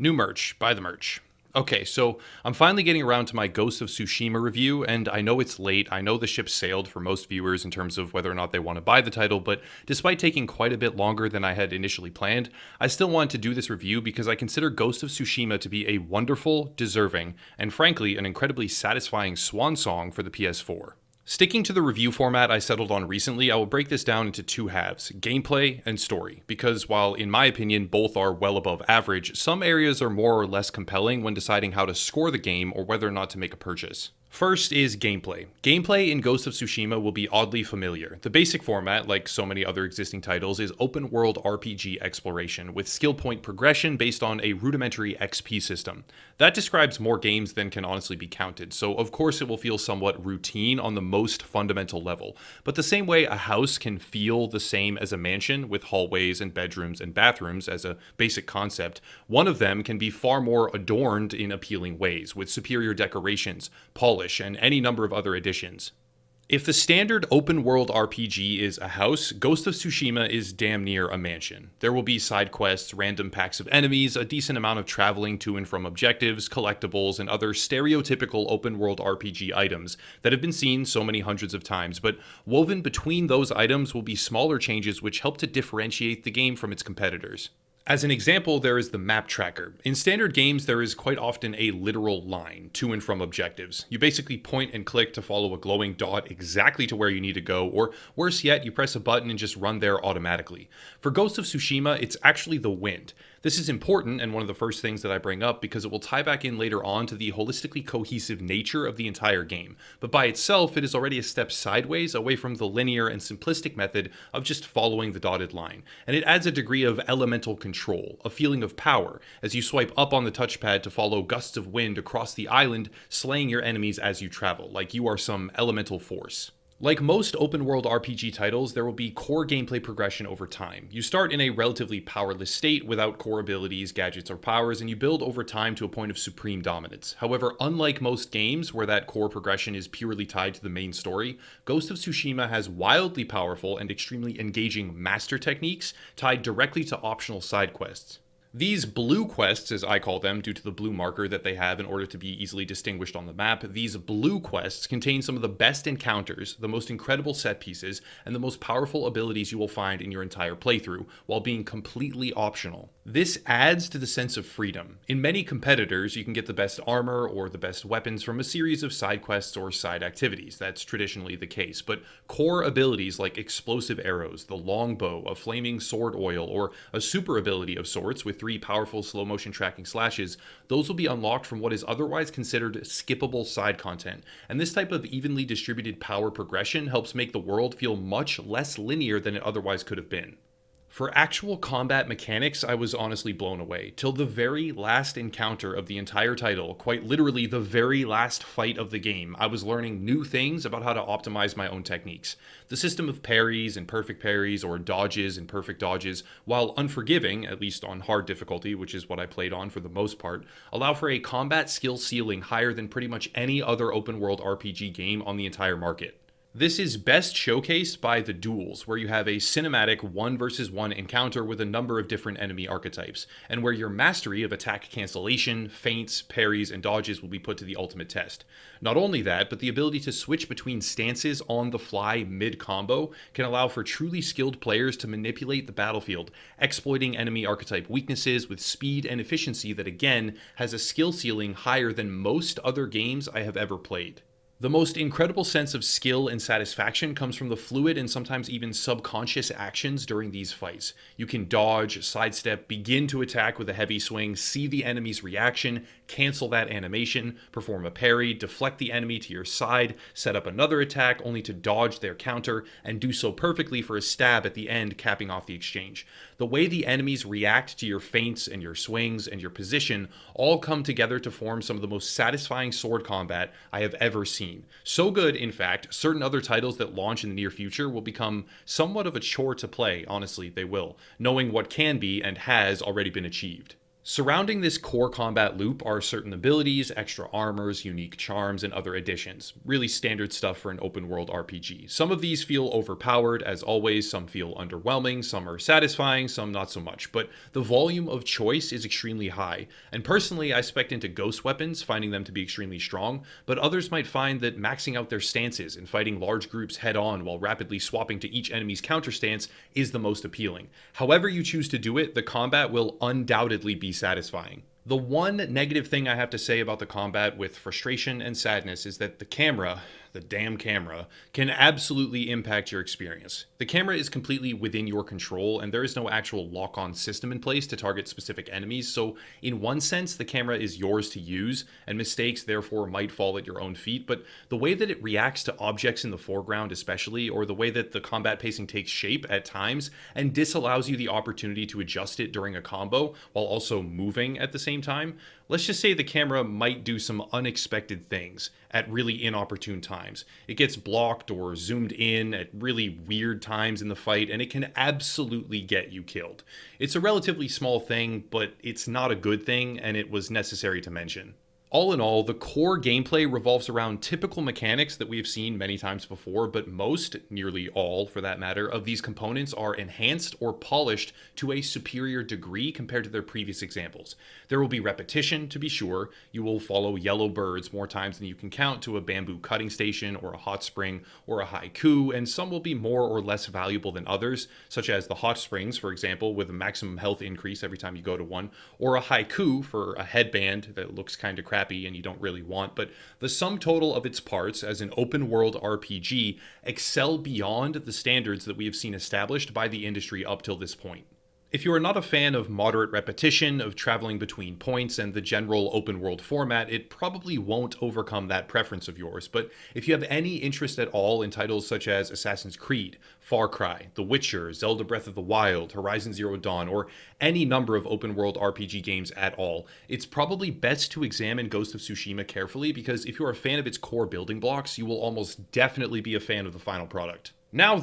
New merch. Buy the merch. Okay, so I'm finally getting around to my Ghost of Tsushima review, and I know it's late. I know the ship sailed for most viewers in terms of whether or not they want to buy the title, but despite taking quite a bit longer than I had initially planned, I still wanted to do this review because I consider Ghost of Tsushima to be a wonderful, deserving, and frankly, an incredibly satisfying swan song for the PS4. Sticking to the review format I settled on recently, I will break this down into two halves, gameplay and story, because while in my opinion both are well above average, some areas are more or less compelling when deciding how to score the game or whether or not to make a purchase. First is gameplay. Gameplay in Ghost of Tsushima will be oddly familiar. The basic format, like so many other existing titles, is open world RPG exploration, with skill point progression based on a rudimentary XP system. That describes more games than can honestly be counted, so of course it will feel somewhat routine on the most fundamental level. But the same way a house can feel the same as a mansion, with hallways and bedrooms and bathrooms as a basic concept, one of them can be far more adorned in appealing ways, with superior decorations, polish, and any number of other additions. If the standard open world RPG is a house, Ghost of Tsushima is damn near a mansion. There will be side quests, random packs of enemies, a decent amount of traveling to and from objectives, collectibles, and other stereotypical open world RPG items that have been seen so many hundreds of times, but woven between those items will be smaller changes which help to differentiate the game from its competitors. As an example, there is the map tracker. In standard games, there is quite often a literal line to and from objectives. You basically point and click to follow a glowing dot exactly to where you need to go, or worse yet, you press a button and just run there automatically. For Ghost of Tsushima, it's actually the wind. This is important and one of the first things that I bring up because it will tie back in later on to the holistically cohesive nature of the entire game. But by itself, it is already a step sideways away from the linear and simplistic method of just following the dotted line. And it adds a degree of elemental control, a feeling of power, as you swipe up on the touchpad to follow gusts of wind across the island, slaying your enemies as you travel, like you are some elemental force. Like most open world RPG titles, there will be core gameplay progression over time. You start in a relatively powerless state without core abilities, gadgets, or powers, and you build over time to a point of supreme dominance. However, unlike most games where that core progression is purely tied to the main story, Ghost of Tsushima has wildly powerful and extremely engaging master techniques tied directly to optional side quests. These blue quests, as I call them, due to the blue marker that they have in order to be easily distinguished on the map, these blue quests contain some of the best encounters, the most incredible set pieces, and the most powerful abilities you will find in your entire playthrough, while being completely optional. This adds to the sense of freedom. In many competitors, you can get the best armor or the best weapons from a series of side quests or side activities. That's traditionally the case, but core abilities like explosive arrows, the longbow, a flaming sword oil, or a super ability of sorts with 3 powerful slow motion tracking slashes, those will be unlocked from what is otherwise considered skippable side content. And this type of evenly distributed power progression helps make the world feel much less linear than it otherwise could have been. For actual combat mechanics, I was honestly blown away. Till the very last encounter of the entire title, quite literally the very last fight of the game, I was learning new things about how to optimize my own techniques. The system of parries and perfect parries, or dodges and perfect dodges, while unforgiving, at least on hard difficulty, which is what I played on for the most part, allow for a combat skill ceiling higher than pretty much any other open world RPG game on the entire market. This is best showcased by the duels, where you have a cinematic 1 versus 1 encounter with a number of different enemy archetypes, and where your mastery of attack cancellation, feints, parries, and dodges will be put to the ultimate test. Not only that, but the ability to switch between stances on the fly mid-combo can allow for truly skilled players to manipulate the battlefield, exploiting enemy archetype weaknesses with speed and efficiency that again has a skill ceiling higher than most other games I have ever played. The most incredible sense of skill and satisfaction comes from the fluid and sometimes even subconscious actions during these fights. You can dodge, sidestep, begin to attack with a heavy swing, see the enemy's reaction, cancel that animation, perform a parry, deflect the enemy to your side, set up another attack only to dodge their counter, and do so perfectly for a stab at the end, capping off the exchange. The way the enemies react to your feints and your swings and your position all come together to form some of the most satisfying sword combat I have ever seen. So good, in fact, certain other titles that launch in the near future will become somewhat of a chore to play, honestly, they will, knowing what can be and has already been achieved. Surrounding this core combat loop are certain abilities, extra armors, unique charms, and other additions. Really standard stuff for an open world RPG. Some of these feel overpowered, as always, some feel underwhelming, some are satisfying, some not so much. But the volume of choice is extremely high. And personally, I spec into ghost weapons, finding them to be extremely strong, but others might find that maxing out their stances and fighting large groups head on while rapidly swapping to each enemy's counter stance is the most appealing. However you choose to do it, the combat will undoubtedly be satisfying. The one negative thing I have to say about the combat with frustration and sadness is that the damn camera, can absolutely impact your experience. The camera is completely within your control, and there is no actual lock-on system in place to target specific enemies, so in one sense, the camera is yours to use, and mistakes therefore might fall at your own feet, but the way that it reacts to objects in the foreground especially, or the way that the combat pacing takes shape at times, and disallows you the opportunity to adjust it during a combo, while also moving at the same time, let's just say the camera might do some unexpected things at really inopportune times. It gets blocked or zoomed in at really weird times in the fight, and it can absolutely get you killed. It's a relatively small thing, but it's not a good thing, and it was necessary to mention. All in all, the core gameplay revolves around typical mechanics that we have seen many times before, but most, nearly all for that matter, of these components are enhanced or polished to a superior degree compared to their previous examples. There will be repetition, to be sure. You will follow yellow birds more times than you can count to a bamboo cutting station or a hot spring or a haiku, and some will be more or less valuable than others, such as the hot springs, for example, with a maximum health increase every time you go to one, or a haiku for a headband that looks kind of crappy and you don't really want, but the sum total of its parts as an open world RPG excel beyond the standards that we have seen established by the industry up till this point. If you are not a fan of moderate repetition, of traveling between points, and the general open world format, it probably won't overcome that preference of yours. But if you have any interest at all in titles such as Assassin's Creed, Far Cry, The Witcher, Zelda Breath of the Wild, Horizon Zero Dawn, or any number of open world RPG games at all, it's probably best to examine Ghost of Tsushima carefully, because if you're a fan of its core building blocks, you will almost definitely be a fan of the final product. Now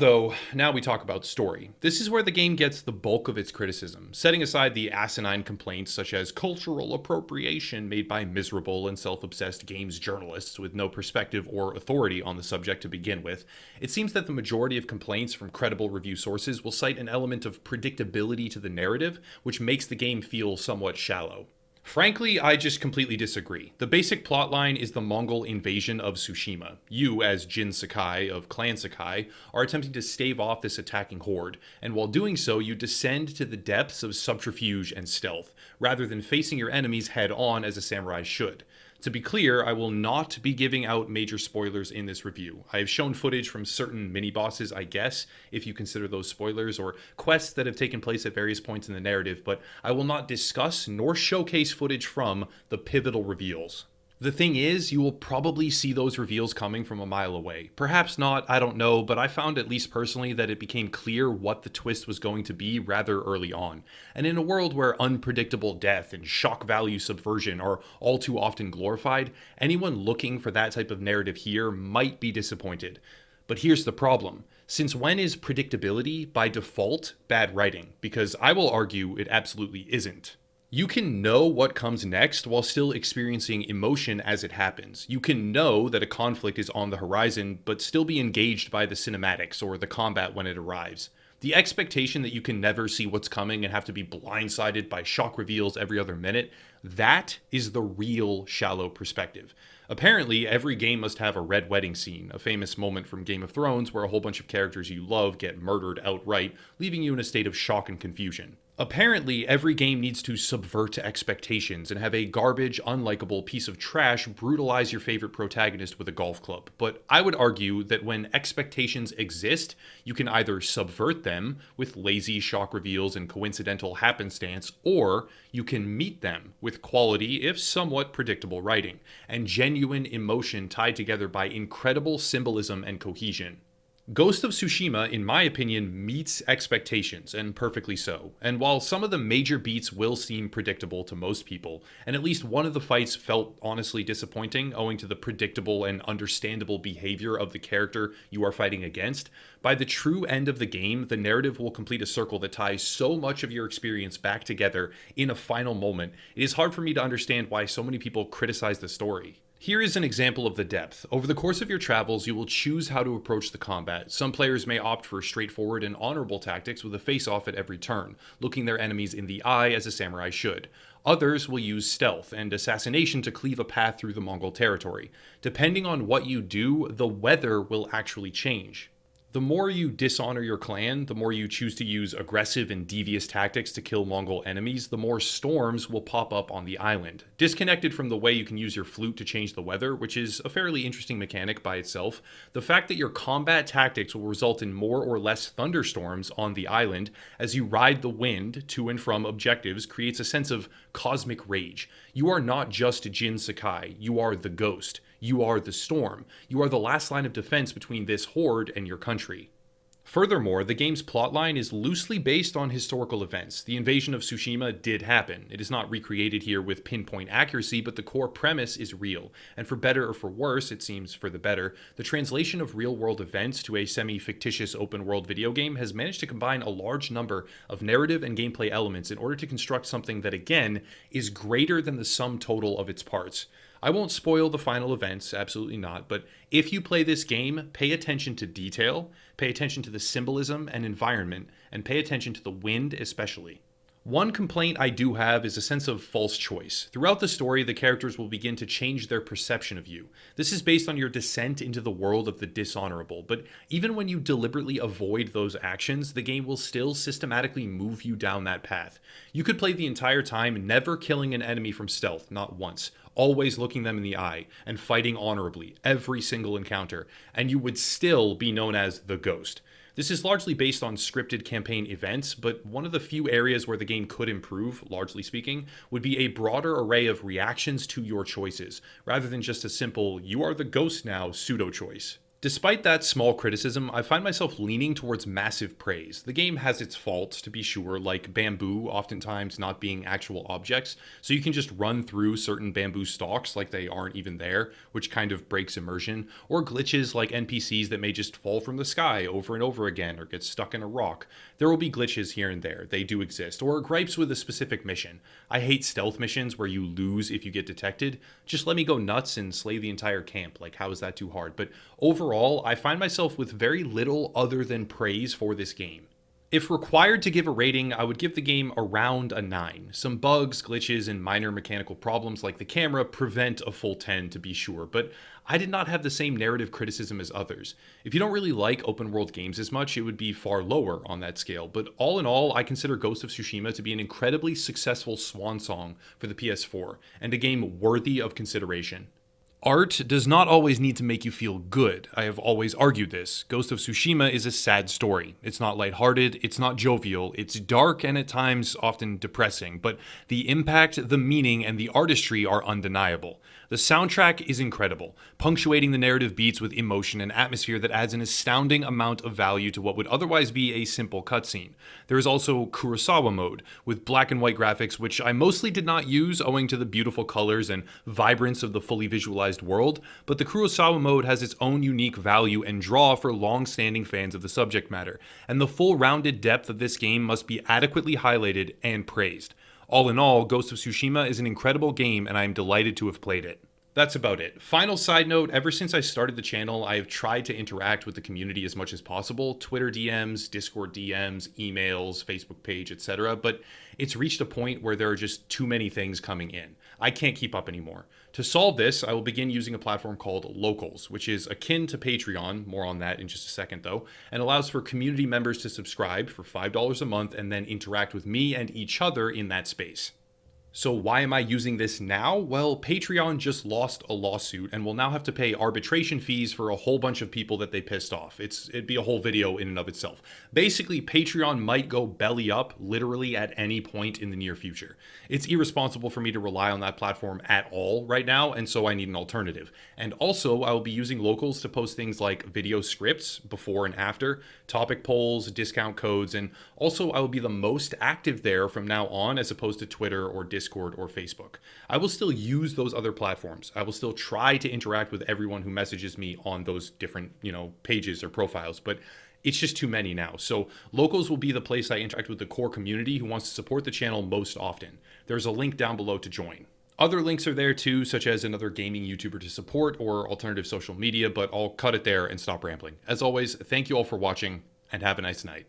we talk about story. This is where the game gets the bulk of its criticism, setting aside the asinine complaints such as cultural appropriation made by miserable and self-obsessed games journalists with no perspective or authority on the subject to begin with. It seems that the majority of complaints from credible review sources will cite an element of predictability to the narrative, which makes the game feel somewhat shallow. Frankly, I just completely disagree. The basic plotline is the Mongol invasion of Tsushima. You, as Jin Sakai of Clan Sakai, are attempting to stave off this attacking horde, and while doing so, you descend to the depths of subterfuge and stealth, rather than facing your enemies head-on as a samurai should. To be clear, I will not be giving out major spoilers in this review. I have shown footage from certain mini-bosses, I guess, if you consider those spoilers, or quests that have taken place at various points in the narrative, but I will not discuss nor showcase footage from the pivotal reveals. The thing is, you will probably see those reveals coming from a mile away. Perhaps not, I don't know, but I found, at least personally, that it became clear what the twist was going to be rather early on. And in a world where unpredictable death and shock value subversion are all too often glorified, anyone looking for that type of narrative here might be disappointed. But here's the problem. Since when is predictability, by default, bad writing? Because I will argue it absolutely isn't. You can know what comes next while still experiencing emotion as it happens. You can know that a conflict is on the horizon, but still be engaged by the cinematics or the combat when it arrives. The expectation that you can never see what's coming and have to be blindsided by shock reveals every other minute, that is the real shallow perspective. Apparently, every game must have a red wedding scene, a famous moment from Game of Thrones where a whole bunch of characters you love get murdered outright, leaving you in a state of shock and confusion. Apparently, every game needs to subvert expectations and have a garbage, unlikable piece of trash brutalize your favorite protagonist with a golf club. But I would argue that when expectations exist, you can either subvert them with lazy shock reveals and coincidental happenstance, or you can meet them with quality, if somewhat predictable writing, and genuine emotion tied together by incredible symbolism and cohesion. Ghost of Tsushima, in my opinion, meets expectations, and perfectly so. And while some of the major beats will seem predictable to most people, and at least one of the fights felt honestly disappointing owing to the predictable and understandable behavior of the character you are fighting against, by the true end of the game, the narrative will complete a circle that ties so much of your experience back together in a final moment. It is hard for me to understand why so many people criticize the story. Here is an example of the depth. Over the course of your travels, you will choose how to approach the combat. Some players may opt for straightforward and honorable tactics with a face-off at every turn, looking their enemies in the eye as a samurai should. Others will use stealth and assassination to cleave a path through the Mongol territory. Depending on what you do, the weather will actually change. The more you dishonor your clan, the more you choose to use aggressive and devious tactics to kill Mongol enemies, the more storms will pop up on the island. Disconnected from the way you can use your flute to change the weather, which is a fairly interesting mechanic by itself, the fact that your combat tactics will result in more or less thunderstorms on the island as you ride the wind to and from objectives creates a sense of cosmic rage. You are not just Jin Sakai, you are the ghost. You are the storm. You are the last line of defense between this horde and your country. Furthermore, the game's plotline is loosely based on historical events. The invasion of Tsushima did happen. It is not recreated here with pinpoint accuracy, but the core premise is real. And for better or for worse, it seems for the better, the translation of real-world events to a semi-fictitious open-world video game has managed to combine a large number of narrative and gameplay elements in order to construct something that, again, is greater than the sum total of its parts. I won't spoil the final events, absolutely not, but if you play this game, pay attention to detail, pay attention to the symbolism and environment, and pay attention to the wind especially. One complaint I do have is a sense of false choice. Throughout the story, the characters will begin to change their perception of you. This is based on your descent into the world of the dishonorable, but even when you deliberately avoid those actions, the game will still systematically move you down that path. You could play the entire time never killing an enemy from stealth, not once, always looking them in the eye, and fighting honorably every single encounter, and you would still be known as the Ghost. This is largely based on scripted campaign events, but one of the few areas where the game could improve, largely speaking, would be a broader array of reactions to your choices, rather than just a simple, you are the ghost now, pseudo-choice. Despite that small criticism, I find myself leaning towards massive praise. The game has its faults, to be sure, like bamboo oftentimes not being actual objects, so you can just run through certain bamboo stalks like they aren't even there, which kind of breaks immersion, or glitches like NPCs that may just fall from the sky over and over again or get stuck in a rock. There will be glitches here and there, they do exist, or gripes with a specific mission. I hate stealth missions where you lose if you get detected. Just let me go nuts and slay the entire camp, like how is that too hard? But overall, I find myself with very little other than praise for this game. If required to give a rating, I would give the game around a 9. Some bugs, glitches, and minor mechanical problems like the camera prevent a full 10 to be sure, but I did not have the same narrative criticism as others. If you don't really like open world games as much, it would be far lower on that scale, but all in all, I consider Ghost of Tsushima to be an incredibly successful swan song for the PS4, and a game worthy of consideration. Art does not always need to make you feel good. I have always argued this. Ghost of Tsushima is a sad story. It's not lighthearted, it's not jovial, it's dark and at times often depressing, but the impact, the meaning, and the artistry are undeniable. The soundtrack is incredible, punctuating the narrative beats with emotion and atmosphere that adds an astounding amount of value to what would otherwise be a simple cutscene. There is also Kurosawa mode, with black and white graphics, which I mostly did not use owing to the beautiful colors and vibrance of the fully visualized world, but the Kurosawa mode has its own unique value and draw for long-standing fans of the subject matter, and the full rounded depth of this game must be adequately highlighted and praised. All in all, Ghost of Tsushima is an incredible game and I am delighted to have played it. That's about it. Final side note, ever since I started the channel, I have tried to interact with the community as much as possible. Twitter DMs, Discord DMs, emails, Facebook page, etc. But it's reached a point where there are just too many things coming in. I can't keep up anymore. To solve this, I will begin using a platform called Locals, which is akin to Patreon, more on that in just a second though, and allows for community members to subscribe for $5 a month and then interact with me and each other in that space. So why am I using this now? Well, Patreon just lost a lawsuit and will now have to pay arbitration fees for a whole bunch of people that they pissed off. It'd be a whole video in and of itself. Basically, Patreon might go belly up literally at any point in the near future. It's irresponsible for me to rely on that platform at all right now, and so I need an alternative. And also, I will be using locals to post things like video scripts before and after, topic polls, discount codes, and also I will be the most active there from now on as opposed to Twitter or Discord or Facebook. I will still use those other platforms. I will still try to interact with everyone who messages me on those different, pages or profiles, but it's just too many now. So locals will be the place I interact with the core community who wants to support the channel most often. There's a link down below to join. Other links are there too, such as another gaming YouTuber to support or alternative social media, but I'll cut it there and stop rambling. As always, thank you all for watching and have a nice night.